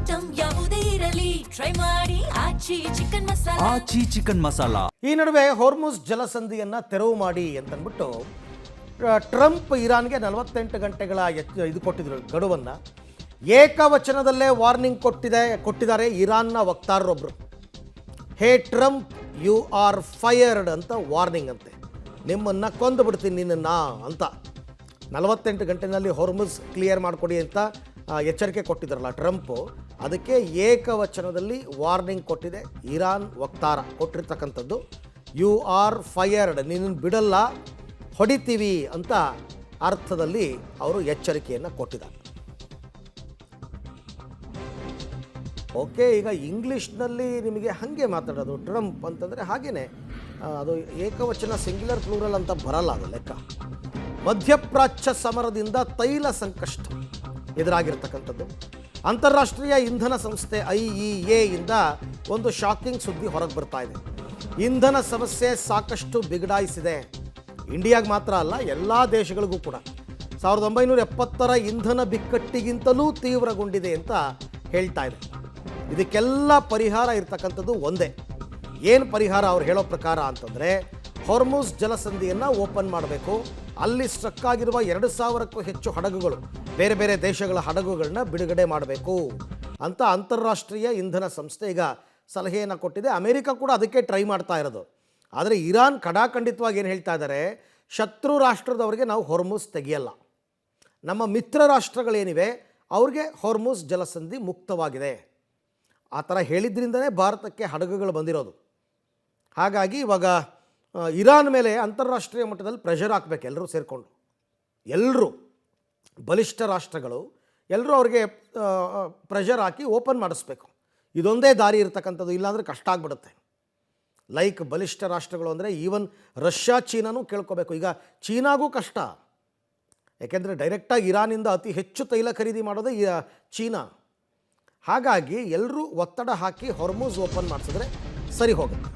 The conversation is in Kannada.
ಐಟಂ ಯಾವುದೇ ಇರಲಿ ಟ್ರೈ ಮಾಡಿ ಆಚಿ ಚಿಕನ್ ಮಸಾಲಾ. ಆಚಿ ಚಿಕನ್ ಮಸಾಲಾ. ಈ ನಡುವೆ ಹೊರ್ಮುಜ್ ಜಲಸಂಧಿಯನ್ನು ತೆರವು ಮಾಡಿ ಅಂತಂದ್ಬಿಟ್ಟು ಟ್ರಂಪ್ ಇರಾನ್ಗೆ 48 ಗಂಟೆಗಳ ಇದು ಕೊಟ್ಟಿದ್ರು ಗಡುವನ್ನು. ಏಕವಚನದಲ್ಲೇ ವಾರ್ನಿಂಗ್ ಕೊಟ್ಟಿದ್ದಾರೆ ಇರಾನ್ನ ವಕ್ತಾರರೊಬ್ಬರು. ಹೇ ಟ್ರಂಪ್, ಯು ಆರ್ ಫೈಯರ್ಡ್ ಅಂತ ವಾರ್ನಿಂಗ್ ಅಂತೆ. ನಿಮ್ಮನ್ನು ಕೊಂದು ಬಿಡ್ತೀನಿ ನಿನ್ನನ್ನು ಅಂತ 48 ಗಂಟೆನಲ್ಲಿ ಹೊರ್ಮುಜ್ ಕ್ಲಿಯರ್ ಮಾಡಿಕೊಡಿ ಅಂತ ಎಚ್ಚರಿಕೆ ಕೊಟ್ಟಿದ್ದಾರಲ್ಲ ಟ್ರಂಪು. ಅದಕ್ಕೆ ಏಕವಚನದಲ್ಲಿ ವಾರ್ನಿಂಗ್ ಕೊಟ್ಟಿದೆ ಇರಾನ್ ವಕ್ತಾರ ಕೊಟ್ಟಿರ್ತಕ್ಕಂಥದ್ದು. ಯು ಆರ್ ಫೈಯರ್ಡ್, ನಿನ್ನನ್ನು ಬಿಡಲ್ಲ, ಹೊಡಿತೀವಿ ಅಂತ ಅರ್ಥದಲ್ಲಿ ಅವರು ಎಚ್ಚರಿಕೆಯನ್ನು ಕೊಟ್ಟಿದ್ದಾರೆ. ಓಕೆ, ಈಗ ಇಂಗ್ಲೀಷ್ನಲ್ಲಿ ನಿಮಗೆ ಹಾಗೆ ಮಾತಾಡೋದು ಟ್ರಂಪ್ ಅಂತಂದರೆ ಹಾಗೇ ಅದು ಏಕವಚನ ಸಿಂಗ್ಯುಲರ್ ಪ್ಲೂರಲ್ ಅಂತ ಬರಲ್ಲ ಅದು ಲೆಕ್ಕ. ಮಧ್ಯಪ್ರಾಚ್ಯ ಸಮರದಿಂದ ತೈಲ ಸಂಕಷ್ಟ ಎದುರಾಗಿರ್ತಕ್ಕಂಥದ್ದು. ಅಂತಾರಾಷ್ಟ್ರೀಯ ಇಂಧನ ಸಂಸ್ಥೆ IEA ಇಂದ ಒಂದು ಶಾಕಿಂಗ್ ಸುದ್ದಿ ಹೊರಗೆ ಬರ್ತಾ ಇದೆ. ಇಂಧನ ಸಮಸ್ಯೆ ಸಾಕಷ್ಟು ಬಿಗಡಾಯಿಸಿದೆ. ಇಂಡಿಯಾಗೆ ಮಾತ್ರ ಅಲ್ಲ, ಎಲ್ಲ ದೇಶಗಳಿಗೂ ಕೂಡ 1970ರ ಇಂಧನ ಬಿಕ್ಕಟ್ಟಿಗಿಂತಲೂ ತೀವ್ರಗೊಂಡಿದೆ ಅಂತ ಹೇಳ್ತಾ ಇದೆ. ಇದಕ್ಕೆಲ್ಲ ಪರಿಹಾರ ಇರ್ತಕ್ಕಂಥದ್ದು ಒಂದೇ. ಏನು ಪರಿಹಾರ ಅವ್ರು ಹೇಳೋ ಪ್ರಕಾರ ಅಂತಂದರೆ, ಹೊರ್ಮುಜ್ ಜಲಸಂಧಿಯನ್ನು ಓಪನ್ ಮಾಡಬೇಕು. ಅಲ್ಲಿ ಸ್ಟ್ರಕ್ ಆಗಿರುವ 2000ಕ್ಕೂ ಹೆಚ್ಚು ಹಡಗುಗಳು, ಬೇರೆ ಬೇರೆ ದೇಶಗಳ ಹಡಗುಗಳನ್ನ ಬಿಡುಗಡೆ ಮಾಡಬೇಕು ಅಂತ ಅಂತಾರಾಷ್ಟ್ರೀಯ ಇಂಧನ ಸಂಸ್ಥೆ ಈಗ ಸಲಹೆಯನ್ನು ಕೊಟ್ಟಿದೆ. ಅಮೆರಿಕ ಕೂಡ ಅದಕ್ಕೆ ಟ್ರೈ ಮಾಡ್ತಾ ಇರೋದು. ಆದರೆ ಇರಾನ್ ಕಡಾಖಂಡಿತವಾಗಿ ಏನು ಹೇಳ್ತಾ ಇದ್ದಾರೆ, ಶತ್ರು ರಾಷ್ಟ್ರದವರಿಗೆ ನಾವು ಹೊರ್ಮುಜ್ ತೆಗೆಯಲ್ಲ, ನಮ್ಮ ಮಿತ್ರ ರಾಷ್ಟ್ರಗಳೇನಿವೆ ಅವ್ರಿಗೆ ಹೊರ್ಮುಜ್ ಜಲಸಂಧಿ ಮುಕ್ತವಾಗಿದೆ. ಆ ಥರ ಹೇಳಿದ್ರಿಂದನೇ ಭಾರತಕ್ಕೆ ಹಡಗುಗಳು ಬಂದಿರೋದು. ಹಾಗಾಗಿ ಇವಾಗ ಇರಾನ್ ಮೇಲೆ ಅಂತಾರಾಷ್ಟ್ರೀಯ ಮಟ್ಟದಲ್ಲಿ ಪ್ರೆಷರ್ ಹಾಕಬೇಕು. ಎಲ್ಲರೂ ಸೇರಿಕೊಂಡು, ಎಲ್ಲರೂ ಬಲಿಷ್ಠ ರಾಷ್ಟ್ರಗಳು ಎಲ್ಲರೂ ಅವ್ರಿಗೆ ಪ್ರೆಷರ್ ಹಾಕಿ ಓಪನ್ ಮಾಡಿಸ್ಬೇಕು. ಇದೊಂದೇ ದಾರಿ ಇರತಕ್ಕಂಥದ್ದು, ಇಲ್ಲಾಂದರೆ ಕಷ್ಟ ಆಗಿಬಿಡುತ್ತೆ. ಲೈಕ್ ಬಲಿಷ್ಠ ರಾಷ್ಟ್ರಗಳು ಅಂದರೆ ಈವನ್ ರಷ್ಯಾ, ಚೀನಾನೂ ಕೇಳ್ಕೋಬೇಕು. ಈಗ ಚೀನಾಗೂ ಕಷ್ಟ, ಯಾಕೆಂದರೆ ಡೈರೆಕ್ಟಾಗಿ ಇರಾನಿಂದ ಅತಿ ಹೆಚ್ಚು ತೈಲ ಖರೀದಿ ಮಾಡೋದೇ ಚೀನಾ. ಹಾಗಾಗಿ ಎಲ್ಲರೂ ಒತ್ತಡ ಹಾಕಿ ಹೊರ್ಮುಜ್ ಓಪನ್ ಮಾಡಿಸಿದ್ರೆ ಸರಿ ಹೋಗುತ್ತೆ.